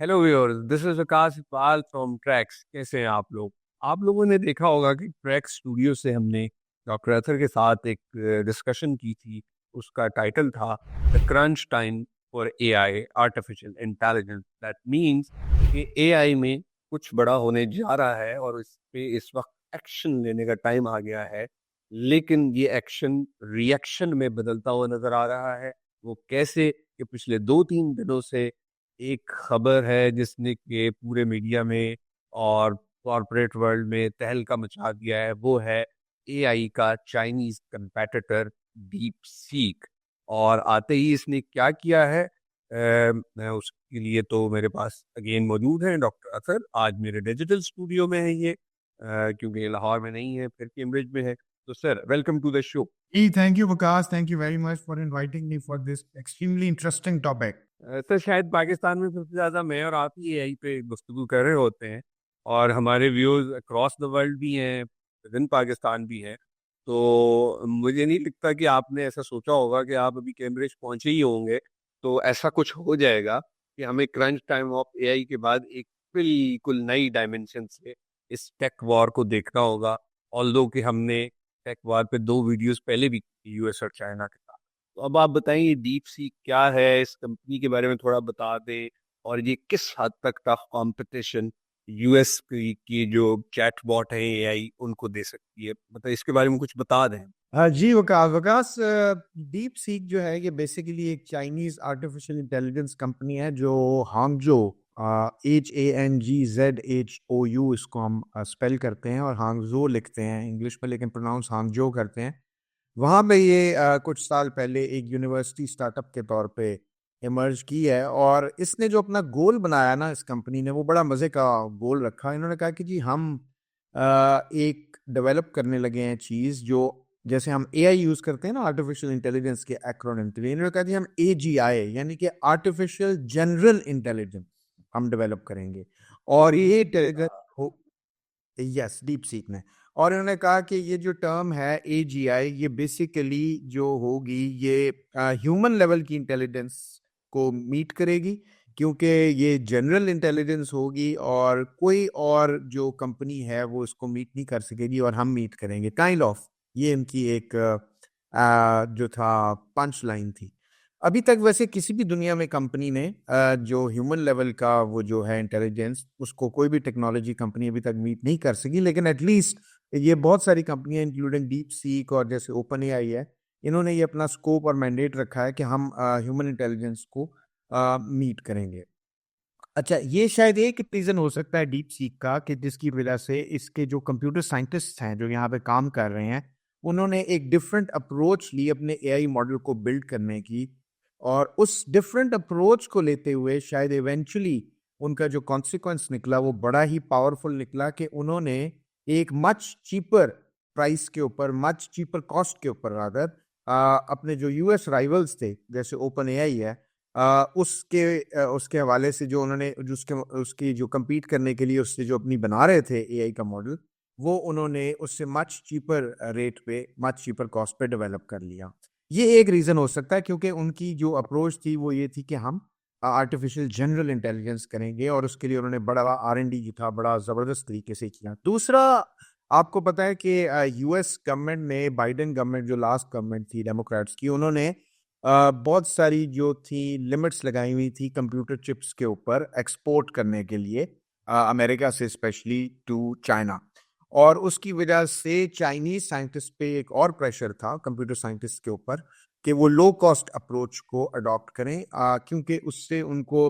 Hello viewers, this is Akash Iqbal from tracks. कैसे हैं आप लोग? आप लोगों ने देखा होगा कि ट्रैक्स स्टूडियो से हमने डॉक्टर अथर के साथ एक डिस्कशन की थी। उसका टाइटल था the crunch time for AI, artificial intelligence. That means कि एआई में कुछ बड़ा होने जा रहा है और इस पे इस वक्त एक्शन लेने का टाइम आ गया है। लेकिन ये एक्शन रिएक्शन में बदलता हुआ नजर आ रहा है। वो कैसे? कि पिछले 2-3 दिनों से एक खबर है जिसने कि पूरे मीडिया में और कॉरपोरेट वर्ल्ड में तहलका मचा दिया है। वो है एआई का चाइनीज कंपेटिटर डीप सीक। और आते ही इसने क्या किया है, मैं उसके लिए तो मेरे पास अगेन मौजूद है डॉक्टर अतर। आज मेरे डिजिटल स्टूडियो में है ये, क्योंकि ये लाहौर में नहीं है, फिर कैम्ब्रिज में है। तो sir, welcome to the show. Thank you, Vikas. Thank you very much for inviting me for this extremely interesting topic. Sir, शायद पाकिस्तान में सबसे ज्यादा मैं और आप ही यहीं पे गुफ्तगू कर रहे होते हैं, और हमारे व्यूज अक्रॉस द वर्ल्ड भी हैं, विद इन पाकिस्तान भी हैं। तो मुझे नहीं लगता कि आपने ऐसा सोचा होगा कि आप अभी कैम्ब्रिज पहुंचे ही होंगे तो ऐसा कुछ हो जाएगा कि हमें क्रंच टाइम ऑफ एआई के बाद एक बिल्कुल नई डायमेंशन से इस टेक वॉर को देखना होगा। ऑल्दो कि हमने टेक वॉर पे 2 वीडियोस पहले भी की, यूएस और चाइना के साथ। तो अब आप बताइए, डीप सीक क्या है, इस कंपनी के बारे में थोड़ा बता दें। और ये किस हद तक टफ कंपटीशन यूएस की जो चैटबॉट है एआई उनको दे सकती है? मतलब इसके बारे में कुछ बता दें। हाँ जी, वकास वकास डीप सीक जो है ये बेसिकली एक चाइनीज आर्टिफिशियल इंटेलिजेंस कंपनी है जो हांगजो, HANGZHOU इसको हम स्पेल करते हैं और हांगजो लिखते हैं इंग्लिश में, लेकिन प्रोनाउंस हांगजो करते हैं। वहाँ पे ये कुछ साल पहले एक यूनिवर्सिटी स्टार्टअप के तौर पे इमर्ज की है। और इसने जो अपना गोल बनाया ना, इस कंपनी ने वो बड़ा मजे का गोल रखा। इन्होंने कहा कि जी हम एक डेवलप करने लगे हैं चीज जो, जैसे हम एआई यूज करते हैं ना आर्टिफिशियल इंटेलिजेंस के एक्रोनिम के लिए, इन्होंने कहा कि हम AGI यानी कि आर्टिफिशियल जनरल इंटेलिजेंस हम डेवलप करेंगे। और ये इंटेलिजेंस हो, यस, डीप सीक ने। और इन्होंने कहा कि ये जो टर्म है AGI, ये बेसिकली जो होगी ये ह्यूमन लेवल की इंटेलिजेंस को मीट करेगी, क्योंकि ये जनरल इंटेलिजेंस होगी और कोई और जो कंपनी है वो इसको मीट नहीं कर सकेगी और हम मीट करेंगे, काइंड ऑफ। ये इनकी एक जो था पंच लाइन थी। अभी तक वैसे किसी भी दुनिया में कंपनी ने जो ह्यूमन लेवल का वो जो है इंटेलिजेंस, उसको कोई भी टेक्नोलॉजी कंपनी अभी तक मीट नहीं कर सकी। लेकिन एटलीस्ट ये बहुत सारी कंपनियां इंक्लूडिंग डीप सीक और जैसे ओपन एआई है, इन्होंने ये अपना स्कोप और मैंडेट रखा है कि हम ह्यूमन इंटेलिजेंस को मीट करेंगे। अच्छा, ये शायद एक रीजन हो सकता है डीप सीक का कि जिसकी वजह से इसके जो कंप्यूटर साइंटिस्ट हैं जो यहाँ पे काम कर रहे हैं, उन्होंने एक डिफरेंट अप्रोच ली अपने एआई मॉडल को बिल्ड करने की। और उस डिफरेंट अप्रोच को लेते हुए शायद इवेंचुअली उनका जो कॉन्सिक्वेंस निकला वो बड़ा ही पावरफुल निकला कि उन्होंने एक मच चीपर प्राइस के ऊपर, मच चीपर कॉस्ट के ऊपर रादर, अपने जो यूएस राइवल्स थे जैसे ओपन एआई है, उसके हवाले से जो उन्होंने जो उसकी जो compete करने के लिए उससे जो अपनी बना रहे थे एआई का मॉडल, वो उन्होंने उससे मच चीपर रेट पे, मच चीपर कॉस्ट पे डेवलप कर लिया। ये एक रीजन हो सकता है, क्योंकि उनकी जो अप्रोच थी वो ये थी कि हम आर्टिफिशियल जनरल इंटेलिजेंस करेंगे, और उसके लिए उन्होंने बड़ा R&D जो था बड़ा जबरदस्त तरीके से किया। दूसरा, आपको पता है कि यूएस गवर्नमेंट ने, बाइडेन गवर्नमेंट जो लास्ट गवर्नमेंट थी डेमोक्रेट्स की, उन्होंने बहुत सारी जो थी लिमिट्स लगाई हुई थी कंप्यूटर चिप्स के ऊपर एक्सपोर्ट करने के लिए, अमेरिका से स्पेशली टू चाइना। और उसकी वजह से चाइनीज साइंटिस्ट पे एक और प्रेशर था कंप्यूटर साइंटिस्ट के ऊपर कि वो लो कॉस्ट अप्रोच को अडॉप्ट करें, क्योंकि उससे उनको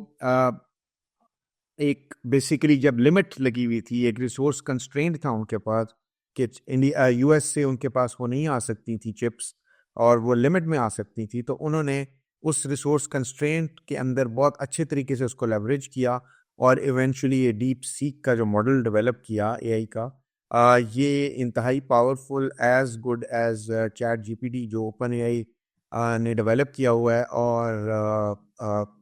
एक बेसिकली जब लिमिट लगी हुई थी, एक रिसोर्स कंस्ट्रेंट था उनके पास कि इंडिया यूएस से उनके पास वो नहीं आ सकती थी चिप्स, और वो लिमिट में आ सकती थी। तो उन्होंने उस रिसोर्स कंस्ट्रेंट के अंदर बहुत अच्छे तरीके से उसको लेवरेज किया और इवेंचुअली ये डीप सीक का जो मॉडल डेवलप किया एआई का, ये इंतहाई powerful, as good as ChatGPT जो ओपन एआई ने डेवलप किया हुआ है, और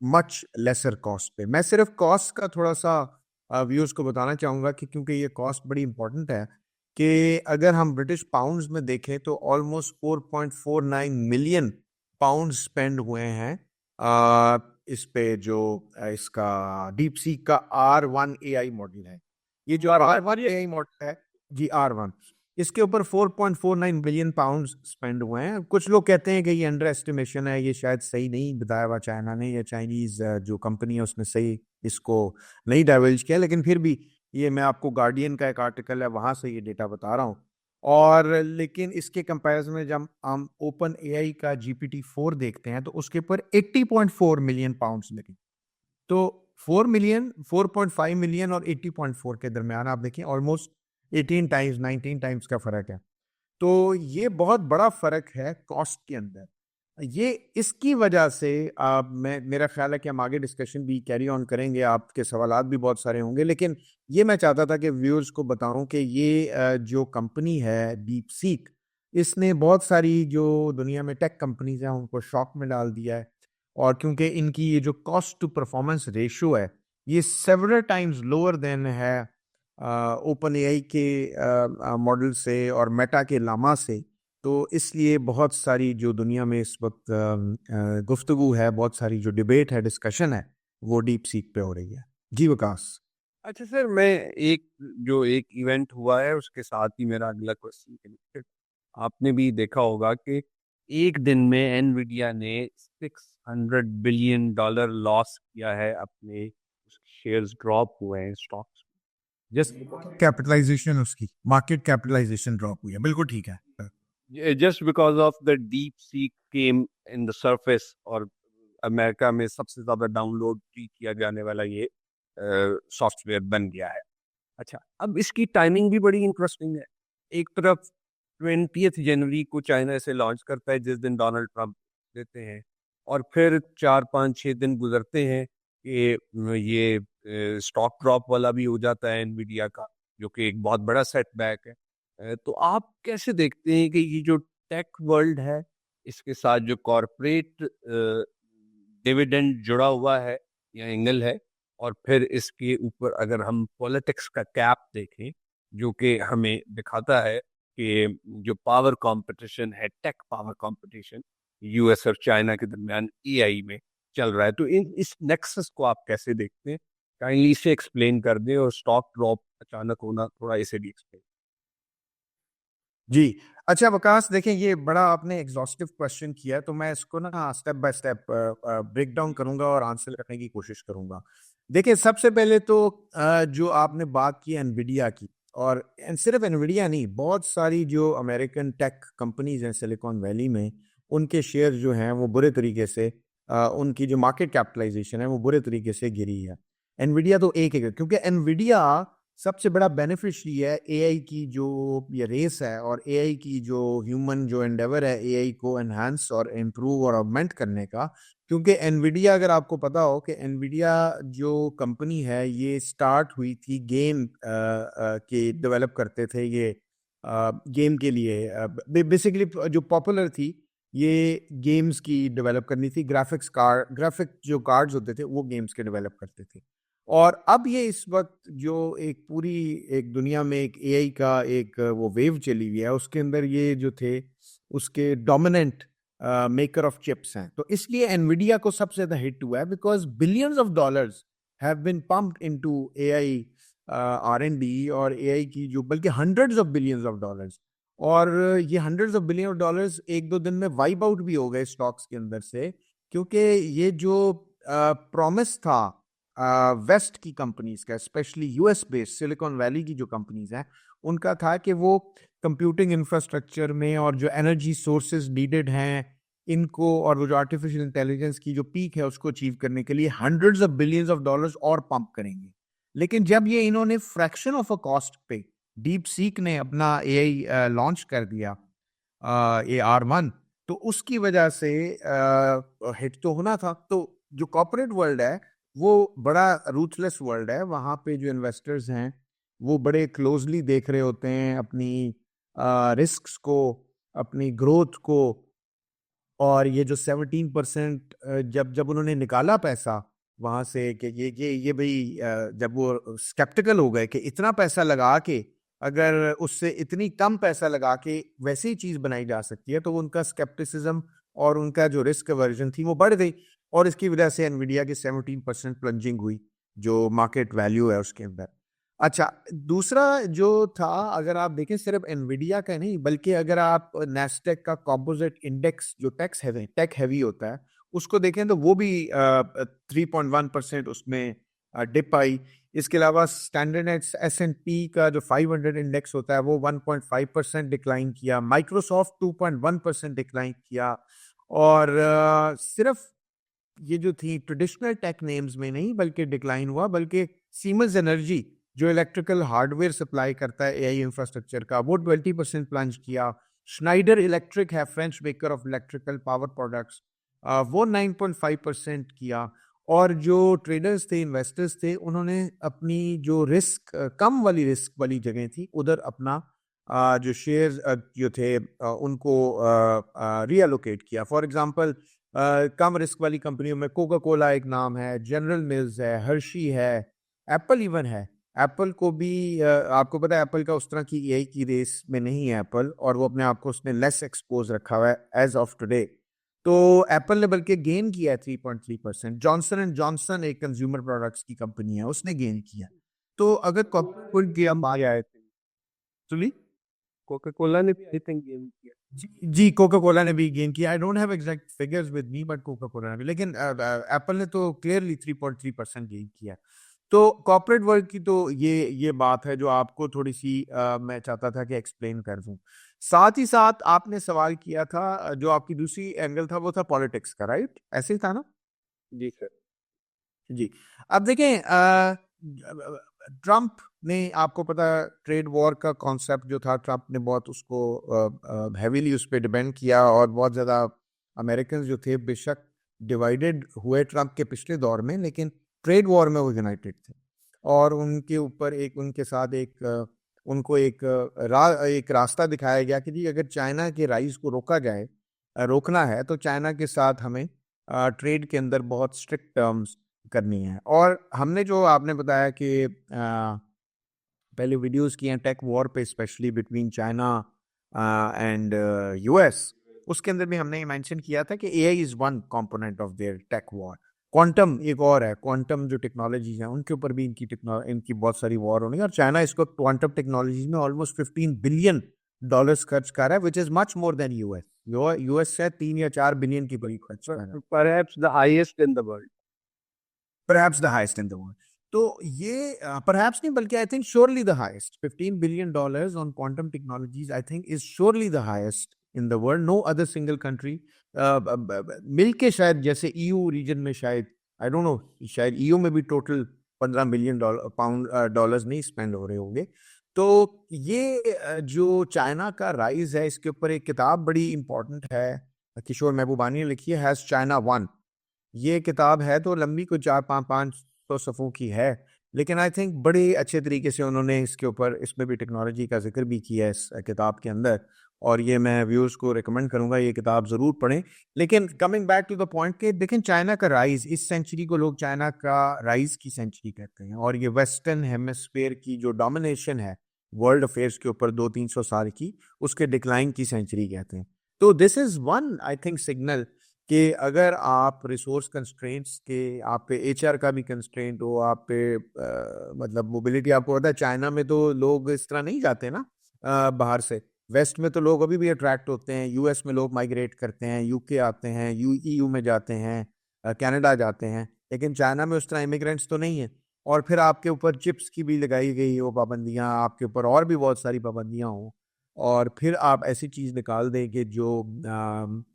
मच लेसर कॉस्ट पे। मैं सिर्फ कॉस्ट का थोड़ा सा व्यूअर्स को बताना चाहूँगा कि क्योंकि ये कॉस्ट बड़ी इंपॉर्टेंट है, कि अगर हम ब्रिटिश पाउंड्स में देखें तो ऑलमोस्ट 4.49 मिलियन पाउंड स्पेंड हुए हैं इस पे जो इसका डीप सीक का R1 AI मॉडल है, ये जो R1 AI मॉडल है जी, R1, इसके ऊपर 4.49 बिलियन पाउंड स्पेंड हुए हैं। कुछ लोग कहते हैं कि ये अंडर एस्टिमेशन है, ये शायद सही नहीं बताया हुआ चाइना ने, या चाइनीज जो कंपनी है उसने सही इसको नहीं डाइवल्ज किया, लेकिन फिर भी ये मैं आपको गार्डियन का एक आर्टिकल है वहां से ये डेटा बता रहा हूँ। और लेकिन इसके कंपैरिजन में जब हम ओपन एआई का GPT-4 देखते हैं तो उसके ऊपर 80.4 मिलियन पाउंड्स लगे। तो 4 मिलियन, 4.5 मिलियन और 80.4 के दरमियान आप देखिए ऑलमोस्ट 18 टाइम्स, 19 टाइम्स का फर्क है। तो ये बहुत बड़ा फर्क है कॉस्ट के अंदर। ये इसकी वजह से मैं मेरा ख्याल है कि हम आगे डिस्कशन भी कैरी ऑन करेंगे, आपके सवालात भी बहुत सारे होंगे, लेकिन ये मैं चाहता था कि व्यूअर्स को बताऊं कि ये जो कंपनी है डीप सीक, इसने बहुत सारी जो दुनिया में टेक कंपनीज हैं उनको शॉक में डाल दिया है। और क्योंकि इनकी ये जो कॉस्ट टू परफॉर्मेंस रेशियो है, ये सेवरल टाइम्स लोअर देन है ओपन एआई के मॉडल से और मेटा के लामा से। तो इसलिए बहुत सारी जो दुनिया में इस वक्त गुफ्तगू है, बहुत सारी जो डिबेट है, डिस्कशन है, वो डीप सीक पे हो रही है। जी विकास। अच्छा सर, मैं एक इवेंट हुआ है उसके साथ ही मेरा अगला क्वेश्चन कनेक्टेड। आपने भी देखा होगा कि एक दिन में एनवीडिया ने 600 बिलियन डॉलर लॉस किया है, अपने शेयर्स ड्रॉप हुए हैं स्टॉक्स। जस्ट कैपिटलाइजेशन, उसकी मार्केट कैपिटलाइजेशन ड्रॉप हुई है, बिल्कुल ठीक है। just because of the deep sea came in the surface, और अमेरिका में सबसे ज्यादा डाउनलोड किया जाने वाला ये सॉफ्टवेयर बन गया है। अच्छा, अब इसकी टाइमिंग भी बड़ी इंटरेस्टिंग है। एक तरफ 20 जनवरी को चाइना इसे लॉन्च करता है, जिस दिन डोनाल्ड ट्रंप देते हैं, और फिर 4 5 6 दिन गुजरते हैं कि ये स्टॉक ड्रॉप वाला भी हो जाता है एनवीडिया का, जो कि एक बहुत बड़ा सेटबैक है। तो आप कैसे देखते हैं कि ये जो टेक वर्ल्ड है, इसके साथ जो कॉरपोरेट डिविडेंड जुड़ा हुआ है या एंगल है, और फिर इसके ऊपर अगर हम पॉलिटिक्स का कैप देखें, जो कि हमें दिखाता है कि जो पावर कंपटीशन है, टेक पावर कंपटीशन यूएस और चाइना के दरमियान एआई में चल रहा है, तो इस नेक्सस को आप कैसे देखते हैं? काइंडली इसे एक्सप्लेन कर दें, और स्टॉक ड्रॉप अचानक होना थोड़ा इसे भी एक्सप्लेन। जी। अच्छा विकास, देखें ये बड़ा आपने एग्जॉस्टिव क्वेश्चन किया, तो मैं इसको ना step by step break down करूंगा और आंसर करने की कोशिश करूंगा। देखिए सबसे पहले तो जो आपने बात की एनवीडिया की, और सिर्फ एनवीडिया नहीं, बहुत सारी जो अमेरिकन टेक कंपनीज हैं सिलिकॉन वैली में, उनके शेयर जो हैं वो बुरे तरीके से उनकी जो मार्केट कैपिटलाइजेशन है वो बुरे तरीके से गिरी है। एनवीडिया तो एक है, क्योंकि एनवीडिया सबसे बड़ा बेनिफिशियरी है एआई की जो ये रेस है, और एआई की जो ह्यूमन जो एंडेवर है एआई को एनहांस और इम्प्रूव और ऑगमेंट करने का। क्योंकि एनवीडिया, अगर आपको पता हो कि एनवीडिया जो कंपनी है ये स्टार्ट हुई थी गेम के डेवलप करते थे, ये गेम के लिए बेसिकली जो पॉपुलर थी, ये गेम्स की डेवलप करनी थी, ग्राफिक जो कार्ड्स होते थे वो गेम्स के डेवलप करते थे। और अब ये इस वक्त जो एक पूरी एक दुनिया में एक एआई का एक वो वेव चली हुई है, उसके अंदर ये जो थे उसके डोमिनेंट मेकर ऑफ चिप्स हैं। तो इसलिए एनवीडिया को सबसे ज्यादा हिट हुआ है, because billions of dollars have been pumped into AI R&D और एआई की जो, बल्कि hundreds of billions of dollars. और ये hundreds of billion of dollars एक दो दिन में वाइप आउट भी हो गए स्टॉक्स के अंदर से, क्योंकि ये जो प्रॉमिस था वेस्ट की कंपनीज का, specially US based silicon valley की जो कंपनीज हैं, उनका था कि वो कंप्यूटिंग इंफ्रास्ट्रक्चर में और जो एनर्जी सोर्सेज नीडेड हैं इनको, और वो जो आर्टिफिशियल इंटेलिजेंस की जो पीक है उसको अचीव करने के लिए hundreds of billions of dollars और पंप करेंगे। लेकिन जब ये इन्होंने फ्रैक्शन ऑफ अ कॉस्ट पे डीप सीक ने अपना एआई लॉन्च कर दिया, ये R1, तो उसकी वजह से हिट तो होना था। तो जो कॉर्पोरेट वर्ल्ड है वो बड़ा रूथलेस वर्ल्ड है, वहां पे जो इन्वेस्टर्स हैं वो बड़े क्लोजली देख रहे होते हैं अपनी रिस्क्स को, अपनी ग्रोथ को। और ये जो 17% जब जब उन्होंने निकाला पैसा वहां से कि ये भाई जब वो स्केप्टिकल हो गए कि इतना पैसा लगा के, अगर उससे इतनी कम पैसा लगा के वैसी चीज बनाई जा सकती है, तो उनका स्केप्टिसिज्म और उनका जो रिस्क अवर्जन थी वो बढ़ गई। और इसकी वजह से एनवीडिया की 17% प्लंजिंग हुई, जो मार्केट वैल्यू है उसके अंदर। अच्छा, दूसरा जो था, अगर आप देखें सिर्फ एनवीडिया का नहीं, बल्कि अगर आप नैस्डैक का कंपोजिट इंडेक्स जो टेक हैवी होता है उसको देखें, तो वो भी 3.1% उसमें डिप आई। इसके अलावा स्टैंडर्ड S&P का जो 500 इंडेक्स होता है वो 1.5% डिक्लाइन किया, माइक्रोसॉफ्ट 2.1% डिक्लाइन किया। और सिर्फ ये जो थी ट्रेडिशनल टेक नेम्स में नहीं बल्कि डिक्लाइन हुआ, बल्कि सीमेंस एनर्जी जो इलेक्ट्रिकल हार्डवेयर सप्लाई करता है एआई इंफ्रास्ट्रक्चर का, वो 20% प्लंज किया। श्नाइडर इलेक्ट्रिक है, French maker of electrical power products, वो 9.5% किया। और जो ट्रेडर्स थे, इन्वेस्टर्स थे, उन्होंने अपनी जो कम वाली रिस्क वाली जगह थी उधर अपना जो शेयर्स जो थे उनको रीअलोकेट किया। फॉर एग्जांपल, कम रिस्क वाली कंपनियों में कोका कोला एक नाम है, जनरल मिल्स है, हर्शी है, एप्पल इवन है। एप्पल को भी आपको पता है एप्पल का उस तरह की एआई की रेस में नहीं है एप्पल, और वो अपने आप को उसने लेस एक्सपोज रखा हुआ है एज ऑफ टुडे। तो एप्पल ने बल्कि गेन किया है 3.3%। जॉनसन एंड जॉनसन एक कंज्यूमर प्रोडक्ट्स की कंपनी है, उसने गेन किया। तो अगर कॉर्पोरेट की हम आ जाए, सुनी, कोका कोला ने भी आई थिंक गेम किया। जी कोका कोला ने भी गेन किया। I don't have exact figures with me, but Coca Cola ने भी, लेकिन एप्पल ने तो क्लियरली 3.3% गेन किया। तो कॉर्पोरेट वर्ल्ड की तो ये बात है जो आपको थोड़ी सी मैं चाहता था कि एक्सप्लेन कर दूं। साथ ही साथ आपने सवाल किया था, जो आपकी दूसरी एंगल था वो था पॉलिटिक्स का, राइट? ऐसे ही था ना? जी सर। जी। अब देखें, ट्रम्प ने, आपको पता, ट्रेड वॉर का कॉन्सेप्ट जो था, ट्रम्प ने बहुत उसको हैवीली उस पर डिपेंड किया, और बहुत ज़्यादा अमेरिकन जो थे बेशक डिवाइडेड हुए ट्रम्प के पिछले दौर में, लेकिन ट्रेड वॉर में वो यूनाइटेड थे। और उनके ऊपर उनके साथ उनको एक रास्ता दिखाया गया कि जी अगर चाइना के राइज को रोकना है तो चाइना के साथ हमें ट्रेड के अंदर बहुत स्ट्रिक्ट टर्म्स करनी है। और हमने जो आपने बताया कि पहले वीडियोस किए हैं टेक वॉर पे, specially between China and US, उसके अंदर भी हमने ये मेंशन किया था कि AI is one component of their tech war. Quantum एक और है, क्वांटम जो टेक्नोलॉजीज हैं उनके ऊपर भी इनकी बहुत सारी वॉर होनी है। और चाइना इसको क्वांटम टेक्नोलॉजीज में ऑलमोस्ट $15 बिलियन खर्च कर रहा है, which is much more than US. US से 3 या 4 बिलियन की बड़ी खर्च कर रहा है, perhaps the highest in the world. perhaps the highest in the world. तो ये perhaps नहीं बल्कि I think surely the highest, $15 billion on quantum technologies I think is surely the highest in the world. No other single country मिल के शायद, जैसे EU reason में शायद, I don't know, शायद EU में भी टोटल $15 बिलियन डॉलर्स नहीं spend हो रहे होंगे। तो ये जो चाइना का राइज है, इसके ऊपर एक किताब बड़ी इंपॉर्टेंट है, किशोर महबूबानी ने लिखी है, हैज चाइना वन। ये किताब है तो लंबी, कुछ 400-500 सफ़ों की है, लेकिन आई थिंक बड़े अच्छे तरीके से उन्होंने इसके ऊपर, इसमें भी टेक्नोलॉजी का जिक्र भी किया है इस किताब के अंदर, और ये मैं व्यूअर्स को रिकमेंड करूंगा ये किताब ज़रूर पढ़ें। लेकिन coming back to the point कि देखें, चाइना का राइज, इस सेंचुरी को लोग चाइना का राइज की सेंचुरी कहते हैं, और ये वेस्टर्न हेमिस्फीयर की जो डोमिनेशन है वर्ल्ड अफेयर्स के ऊपर 200-300 साल की, उसके डिक्लाइन की सेंचुरी कहते हैं। तो this is one I think signal कि अगर आप रिसोर्स कंस्ट्रेंट्स के, आप पे एचआर का भी कंस्ट्रेंट हो, आप पे मतलब मोबिलिटी, आपको पता है चाइना में तो लोग इस तरह नहीं जाते ना बाहर से। वेस्ट में तो लोग अभी भी अट्रैक्ट होते हैं, यूएस में लोग माइग्रेट करते हैं, यूके आते हैं, यूईयू में जाते हैं, कनाडा जाते हैं, लेकिन चाइना में उस तरह इमिग्रेंट्स तो नहीं है। और फिर आपके ऊपर चिप्स की भी लगाई गई हो पाबंदियाँ, आपके ऊपर और भी बहुत सारी पाबंदियाँ हों, और फिर आप ऐसी चीज़ निकाल दें कि जो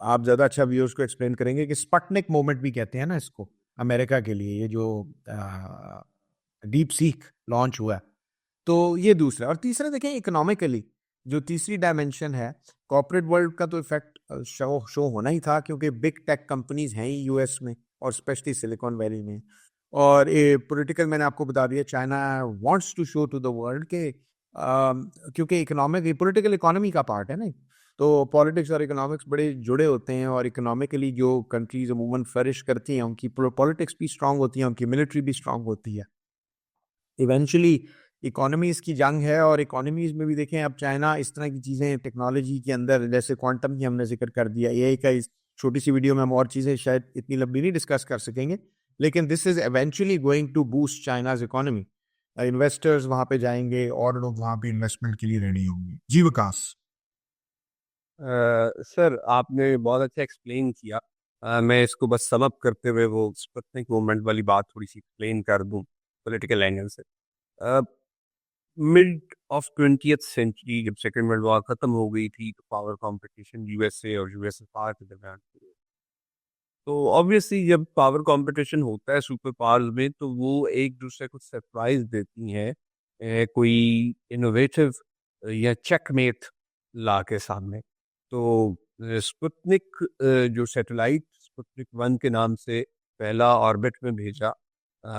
आप ज़्यादा अच्छा व्यूअर्स को एक्सप्लेन करेंगे कि स्पटनिक मोमेंट भी कहते हैं ना इसको, अमेरिका के लिए, ये जो डीप सीक लॉन्च हुआ है। तो ये दूसरा। और तीसरा देखें, इकोनॉमिकली जो तीसरी डायमेंशन है, कॉर्पोरेट वर्ल्ड का तो इफेक्ट शो होना ही था, क्योंकि बिग टेक कंपनीज हैं ही यूएस में, और स्पेशली सिलिकॉन वैली में। और पॉलिटिकल, मैंने आपको बता दिया, China wants to show to the world के क्योंकि इकोनॉमिक, पॉलिटिकल इकोनॉमी का पार्ट है ना, तो पॉलिटिक्स और इकोनॉमिक्स बड़े जुड़े होते हैं। और इकोनॉमिकली जो कंट्रीज अमूमन फ्लरिश करती हैं, उनकी पॉलिटिक्स भी स्ट्रांग होती है, उनकी मिलिट्री भी स्ट्रांग होती है। इवेंचुअली इकोनॉमीज़ की जंग है, और इकोनॉमीज़ में भी देखें अब चाइना इस तरह की चीज़ें टेक्नोलॉजी के अंदर, जैसे क्वांटम की हमने जिक्र कर दिया, एआई का छोटी सी वीडियो में हम और चीज़ें शायद इतनी लंबी नहीं डिस्कस कर सकेंगे, लेकिन this is eventually going to boost China's economy. Investors वहाँ पे जाएंगे और लोग वहाँ पे इन्वेस्टमेंट के लिए रेडी होंगे। जी विकास। सर आपने बहुत अच्छा एक्सप्लेन किया। मैं इसको बस सम अप करते हुए वो स्पुतनिक मूवमेंट वाली बात थोड़ी सी एक्सप्लेन कर दूं पॉलिटिकल एंगल से। मिड ऑफ 20th सेंचुरी जब सेकेंड वर्ल्ड वॉर खत्म हो गई थी तो पावर कंपटीशन यूएसए और यूएसएसआर के दरमियान शुरू हुआ। तो ऑब्वियसली जब पावर कंपटीशन होता है सुपर पावर्स में तो वो एक दूसरे को सरप्राइज देती हैं, कोई इनोवेटिव या चेकमेट ला के सामने। तो स्पुतनिक जो सैटेलाइट स्पुतनिक 1 के नाम से पहला ऑर्बिट में भेजा,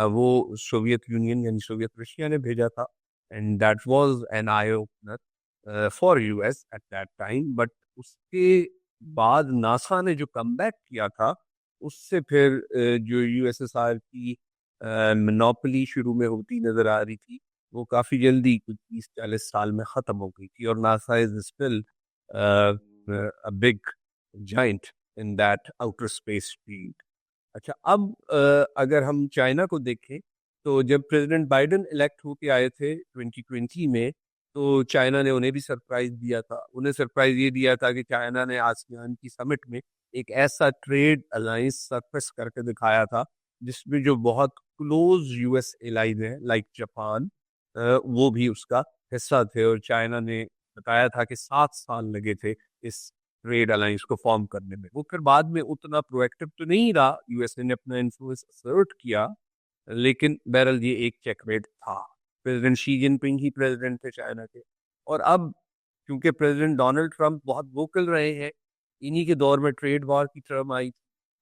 वो सोवियत यूनियन यानी सोवियत रशिया ने भेजा था। And that was an eye opener for US at that time. But उसके बाद नासा ने जो कमबैक किया था उससे फिर जो यूएसएसआर की मोनोपोली शुरू में होती नजर आ रही थी वो काफी जल्दी कुछ 30-40 साल में खत्म हो गई थी। और NASA is still a big giant in that outer space field। अच्छा, अब अगर हम चाइना को देखें तो जब प्रेसिडेंट बाइडेन इलेक्ट होके आए थे 2020 में तो चाइना ने उन्हें भी सरप्राइज दिया था। उन्हें सरप्राइज ये दिया था कि चाइना ने आसियान की समिट में एक ऐसा ट्रेड अलायंस सरफेस करके दिखाया था जिसमें जो बहुत क्लोज यूएस एलाइज हैं लाइक जापान, वो भी उसका हिस्सा थे। और चाइना ने बताया था कि 7 साल लगे थे इस ट्रेड अलायंस को फॉर्म करने में। वो फिर बाद में उतना प्रोएक्टिव तो नहीं रहा, यूएसए ने अपना इन्फ्लुएंस असर्ट किया, लेकिन बहरहाल ये एक चेकमेट था। प्रेसिडेंट शी जिनपिंग ही प्रेसिडेंट थे चाइना के। और अब क्योंकि प्रेसिडेंट डोनाल्ड ट्रंप बहुत वोकल रहे हैं, इन्हीं के दौर में ट्रेड वॉर की टर्म आई।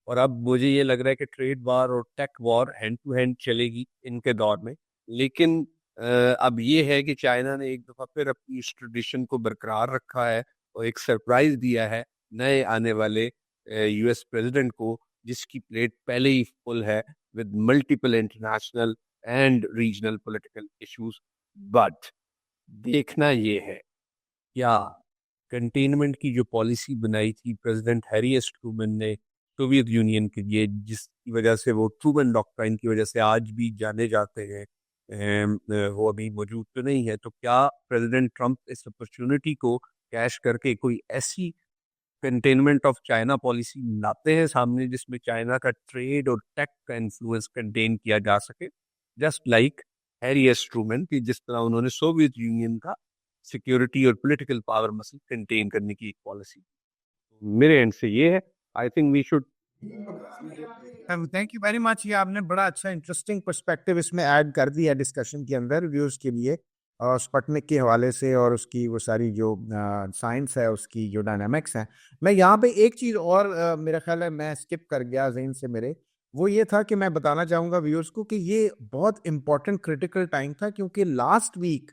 और अब मुझे ये लग रहा है कि ट्रेड वॉर और tech war hand to hand चलेगी इनके दौर में। लेकिन अब ये है कि चाइना ने एक दफा फिर अपनी इस ट्रेडिशन को बरकरार रखा है और एक सरप्राइज दिया है नए आने वाले यूएस प्रेसिडेंट को, जिसकी प्लेट पहले ही फुल है with multiple international and regional political issues। But देखना ये है क्या कंटेनमेंट की जो पॉलिसी बनाई थी प्रेसिडेंट हैरी एस ट्रूमन ने सोवियत यूनियन के लिए, जिसकी वजह से वो ट्रूमन डॉक्ट्राइन की वजह से आज भी जाने जाते हैं, वो अभी मौजूद तो नहीं है। तो क्या प्रेसिडेंट ट्रंप इस अपॉर्चुनिटी को कैश करके कोई ऐसी कंटेनमेंट ऑफ चाइना पॉलिसी लाते हैं सामने जिसमें चाइना का ट्रेड और टेक का इन्फ्लुएंस कंटेन किया जा सके, just like Harry S Truman की जिस तरह उन्होंने सोवियत यूनियन का सिक्योरिटी और पॉलिटिकल पावर मसल कंटेन करने की एक पॉलिसी। मेरे एंड से ये है। I think we should thank you very much. ये आपने बड़ा अच्छा इंटरेस्टिंग पर्सपेक्टिव इसमें ऐड कर दिया डिस्कशन के अंदर व्यूअर्स के लिए, और स्पुतनिक के हवाले से और उसकी वो सारी जो साइंस है उसकी जो डायनामिक्स है। मैं यहाँ पे एक चीज़ और मेरा ख्याल है मैं स्किप कर गया जहन से मेरे, वो ये था कि मैं बताना चाहूँगा व्यूअर्स को कि ये बहुत इंपॉर्टेंट क्रिटिकल टाइम था क्योंकि लास्ट वीक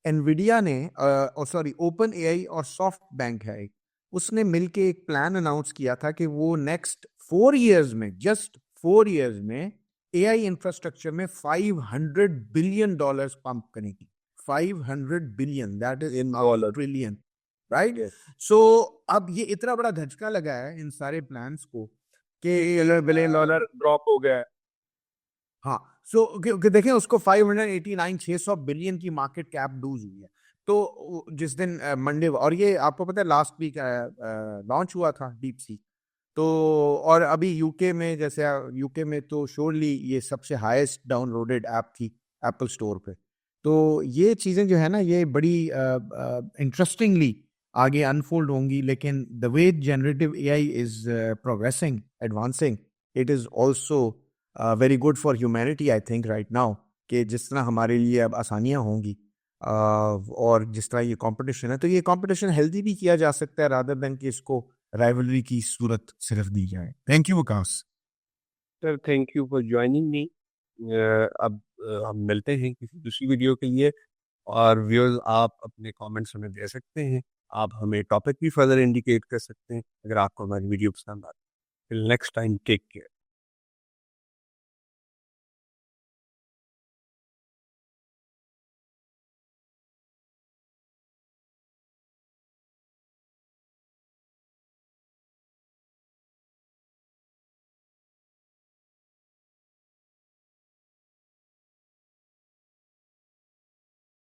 एनवीडिया ने सॉरी ओपन एआई और सॉफ्ट बैंक है उसने मिलके एक प्लान अनाउंस किया था कि वो नेक्स्ट 4 years में, जस्ट 4 years में एआई इंफ्रास्ट्रक्चर में $500 बिलियन पंप करेगी। 500 billion, that is in trillion, right. So अब ये इतना बड़ा धचका लगा है इन सारे प्लान्स को कि बिलियन डॉलर ड्रॉप हो गया है। हाँ, सो देखें उसको 600 बिलियन की मार्केट कैप डूज हुई है। तो जिस दिन मंडे, और ये आपको पता है लास्ट वीक लॉन्च हुआ था डीप सी। तो और अभी यूके में, जैसे यूके में तो श्योरली ये सबसे हाईएस्ट डाउनलोडेड ऐप थी एप्पल स्टोर पे। तो ये चीज़ें जो है ना ये बड़ी इंटरेस्टिंगली आगे अनफोल्ड होंगी। लेकिन the way generative AI is progressing, advancing, it is also very good for humanity I think right now, कि जिस तरह हमारे लिए अब आसानियाँ होंगी और जिस तरह ये कंपटीशन है, तो ये कंपटीशन हेल्दी भी किया जा सकता है रादर देन कि इसको राइवलरी की सूरत सिर्फ दी जाए। Thank you Vikas. Sir thank you for joining me. अब हम मिलते हैं किसी दूसरी वीडियो के लिए, और व्यूअर्स आप अपने कमेंट्स हमें दे सकते हैं। आप हमें टॉपिक भी फर्दर इंडिकेट कर सकते हैं अगर आपको हमारी वीडियो पसंद आती है। Till next time, take care.